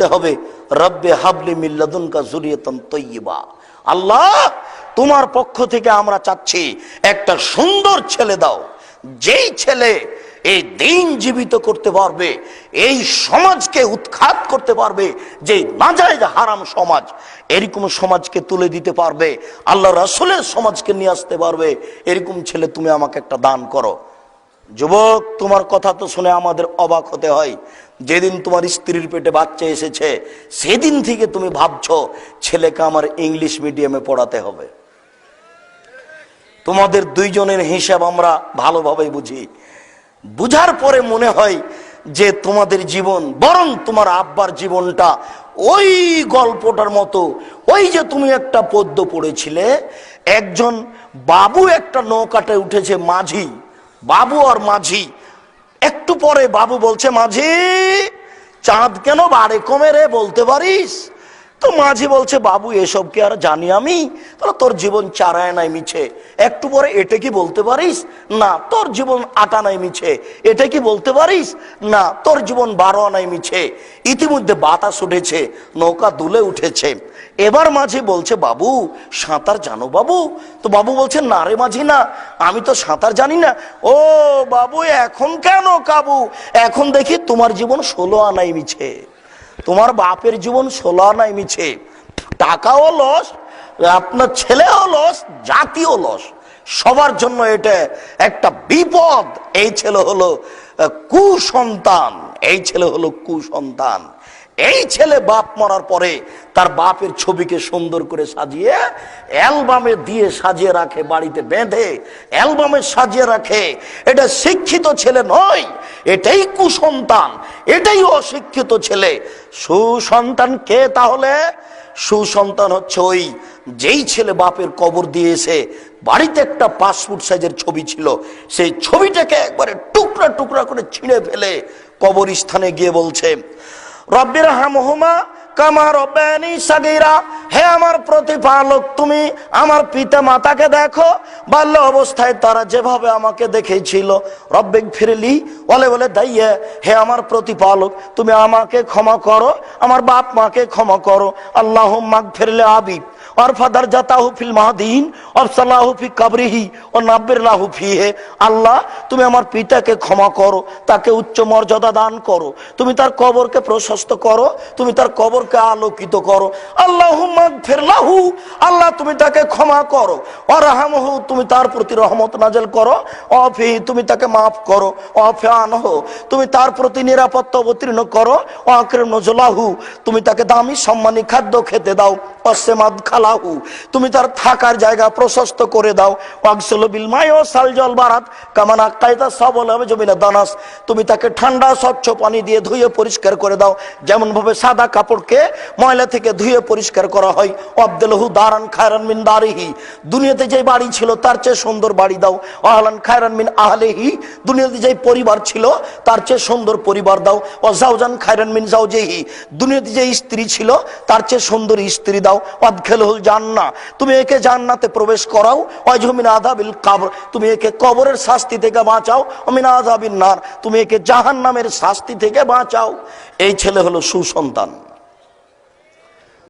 বলতে হবে রব্বে হাবলি মিন লাদুনকা যুররিয়াতান তাইয়্যিবা, আল্লাহ তোমার পক্ষ থেকে আমরা চাচ্ছি একটা সুন্দর ছেলে দাও, যেই ছেলে এই দিন জীবিত করতে পারবে, এই সমাজকে উৎখাত করতে পারবে, যে নাজায়েজ হারাম সমাজ, এরকম সমাজকে তুলে দিতে পারবে, আল্লাহ রাসূলের সমাজকে নিয়ে আসতে পারবে, এরকম ছেলে তুমি আমাকে একটা দান করো। যুবক, তোমার কথা তো শুনে আমাদের অবাক হতে হয়। যেদিন তোমার স্ত্রীর পেটে বাচ্চা এসেছে সেদিন থেকে তুমি ভাবছো ছেলেকে আমার ইংলিশ মিডিয়ামে পড়াতে হবে। তোমাদের দুইজনের হিসাব আমরা ভালোভাবে বুঝি, বুঝার পরে মনে হয় যে তোমাদের জীবন, বরং তোমার আব্বার জীবনটা ওই গল্পটার মতো। ওই যে তুমি একটা পদ্য পড়েছিলে, একজন বাবু একটা নৌকাতে উঠেছে, মাঝি, বাবু আর মাঝি। একটু পরে বাবু বলছে, মাঝি চাঁদ কেন বাড়ে কমে রে, বলতে পারিস? তো মাঝি বলছে, বাবু এসব কি আর জানি আমি? তাহলে তোর জীবন চারায় নাই মিছে। একটু পরে, এটা কি বলতে পারিস? না। তোর জীবন আটা নাই মিছে। এটা কি বলতে পারিস? না। তোর জীবন 12 আনাই মিছে। ইতিমধ্যে বাতাস উঠেছে, নৌকা দুলে উঠেছে। এবার মাঝি বলছে, বাবু সাঁতার জানো বাবু? তো বাবু বলছে, না রে মাঝি, না, আমি তো সাঁতার জানি না। ও বাবু, এখন কেন কাবু? এখন দেখি তোমার জীবন 16 আনাই মিছে, তোমার বাপের জীবন 16 আনাই মিছে। টাকাও লস, আপনার ছেলেও লস, জাতীয় লস, সবার জন্য এটা একটা বিপদ। এই ছেলে হলো কুসন্তান, এই ছেলে হলো কুসন্তান। এই ছেলে বাপ মরার পরে তার বাপের ছবিকে সুন্দর করে সাজিয়ে অ্যালবামে দিয়ে সাজিয়ে রাখে, বাড়িতে বেঁধে অ্যালবামে সাজিয়ে রাখে। এটা শিক্ষিত ছেলে নয়, এটাই কুসন্তান, এটাই অশিক্ষিত ছেলে। সুসন্তান কে তাহলে? সুসন্তান হচ্ছে ওই যেই ছেলে বাপের কবর দিয়েছে, বাড়িতে একটা পাসপোর্ট সাইজের ছবি ছিল, সেই ছবিটাকে একবারে টুকরা টুকরা করে ছিঁড়ে ফেলে কবরস্থানে গিয়ে বলছে, রব্বির হামহুমা কামা রব্বায়ানি সাগীরা, হে আমার প্রতিপালক, তুমি আমার পিতা মাতাকে দেখো, বাল্য অবস্থায় তারা যেভাবে আমাকে দেখেছিল। রব্বিক ফিরলি বলে বলে দাইয়ে, হে আমার প্রতিপালক, তুমি আমাকে ক্ষমা করো, আমার বাপ মাকে ক্ষমা করো। আল্লাহুম্মা গফিরলি আবি और फदर जाता हूँ फिल महादीन और सलाहु फी कब्रिही और नब्बिर लाहु फीहे। আল্লাহ তুমি আমার পিতাকে ক্ষমা করো, তাকে উচ্চ মর্যাদা দান করো, তুমি তার কবরকে প্রশস্ত করো, তুমি তার কবরকে আলোকিত করো। আল্লাহুম্মা গফির লাহু, আল্লাহ তুমি তাকে ক্ষমা করো। ওয়ারহামহু, তুমি তার প্রতি রহমত নাযিল করো। ওয়াফি, তুমি তাকে মাফ করো। ওয়াফি আনহু, তুমি তার প্রতি নিরাপত্তা অবতীর্ণ করো। ওয়াকরিম নুজুলাহু, তুমি তাকে দামি সম্মানী খাদ্য খেতে দাও। ওয়াসমাদ খালাহু, তুমি তার থাকার জায়গা প্রশস্ত করে দাও। ওয়াগসুলু বিল মাই ওয়া সালজাল বারাদ কামা নাকাইতা সাবল জমিনা দানাস, তুমি তাকে ঠান্ডা স্বচ্ছ পানি দিয়ে ধুয়ে পরিষ্কার করে দাও, যেমন ভাবে সাদা কাপড়কে ময়লা থেকে ধুয়ে পরিষ্কার করা হয়। আবদুলহু দারান খায়রান মিন দারিহি, দুনিয়াতে যে বাড়ি ছিল তার চেয়ে সুন্দর বাড়ি দাও। আহলান খায়রান মিন আহলিহি, দুনিয়াতে যে পরিবার ছিল তার চেয়ে সুন্দর পরিবার দাও। ওয়া জাওজান খায়রান মিন জাওজিহি, দুনিয়াতে যে স্ত্রী ছিল তার চেয়ে সুন্দর স্ত্রী দাও। ওয়াদখিলহুল জান্নাহ, তুমি একে জান্নাতে প্রবেশ করাও। ওয়াজহু মিন আযাবিল কবর, তুমি একে কবরের শাস্তি থেকে বাঁচাও। ওয়া মিন আযাবিন নার, তুমি একে জাহান্নামের শাস্তি থেকে বাঁচাও। এই ছেলে হলো সুসন্তান।